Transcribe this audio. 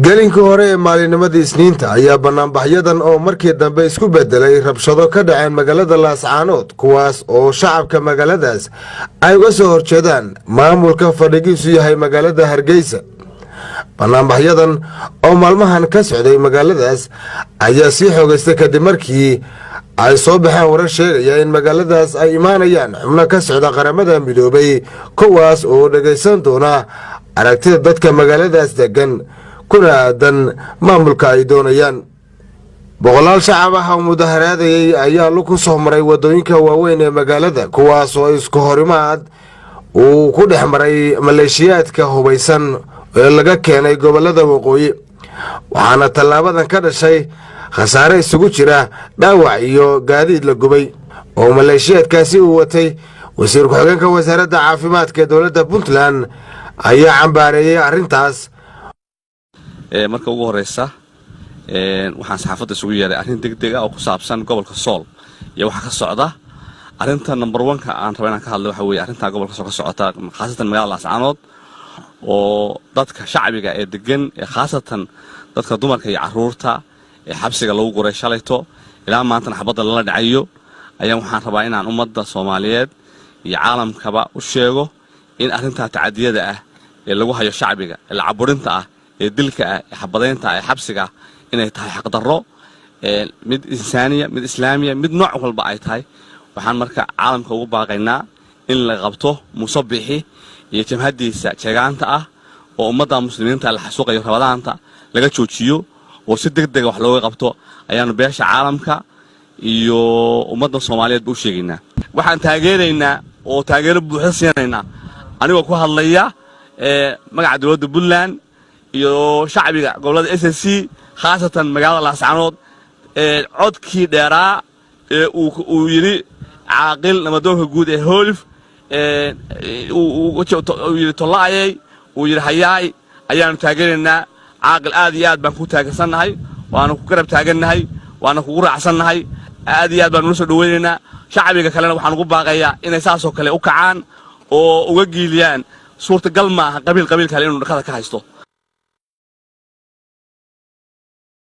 gelinka hore ee maalinimadii Isniinta ayaa banaanbaxyadan oo markii dambe isku bedelay rabshado ka dhaceen magaalada Laascaanood kuwaas oo shacabka magaaladaas ay uga soo horjeedaan maamulka fadhigiisu yahay magaalada Hargeysa. banaanbaxyadan oo maalmahan ka socday magaaladaas ayaa sii xoogaysta kadib markii ay soo baxeen warar sheegaya in magaaladaas ay imaanayaan xubno ka socda qaramada midoobay kuwaas oo dhageysan doona aragtida dadka magaaladaas degan kuna aadan maamulka ay doonayaan. boqolaal shacab ah oo mudaharaadayay ayaa lagu soo maray wadooyinka waaweyn ee magaalada kuwaas oo isku horimaad uu ku dhex maray maleeshiyaadka hubaysan ee laga keenay gobolada waqooyi, waxaana tallaabadan ka dhashay khasaare isugu jira dhaawac iyo gaadiid la gubay oo maleeshiyaadkaasi uu watay. wasiir ku-xigeenka wasaaradda caafimaadka ee dowladda Puntland ayaa cambaareeyay arrintaas. marka ugu horeysa waxaan saxaafadda isugu yeeray arrin degdeg ah oo ku saabsan gobolka Sool iyo waxa ka socda. arrinta number 1 aan rabaa inaan ka hadlo waxa weeye arrinta gobolka Sool ka socota khaasatan magaalada Laascaanood oo dadka shacbiga ee degan ee khaasatan dadka dumarka iyo caruurta ee xabsiga lagu guray shalayto ilaa maanta xabadda la dhacayo ayaan waxaan rabaa inaan ummadda Soomaaliyeed iyo caalamkaba u sheego in arrinta tacadiyada ah ee lagu hayo shacbiga ee la caburinta ah ee dilka ah ee xabadeynta ee xabsiga inay tahay xaq darro mid insaaniya mid islaamiya mid nooc walba ay tahay. waxaan marka caalamka ugu baaqaynaa in la qabto musabixi iyo jamhadiisa jeegaanta ah oo ummadda muslimiinta la xasuuqayo rabadaanta laga joojiyo oo si degdeg wax looga qabto ayaanu beesha caalamka iyo ummadda Soomaaliyeed u sheegaynaa. waxaan taageeraynaa oo taageero buuxda siinaynaa anigoo ku hadlaya magaca dowladda Puntland iyo shacbiga gobolada SSC khaasatan magaalada Laascaanood codkii dheeraa ee uu yiri caaqil namadoonka guud ee Hoolif uu yiri tolaayay uu yiri hayaay ayaanu taageeraynaa. caaqil aad iyo aad baan ku taageersanahay waana ku garab taaganahay waana ku raacsanahay aad iyo aad baan u soo dhaweynaynaa. shacbiga kalena waxaan ugu baaqayaa inay saasoo kale u kacaan oo uga giiliyaan suurtagal maaha qabiil kale inuu dhaqada ka haysto.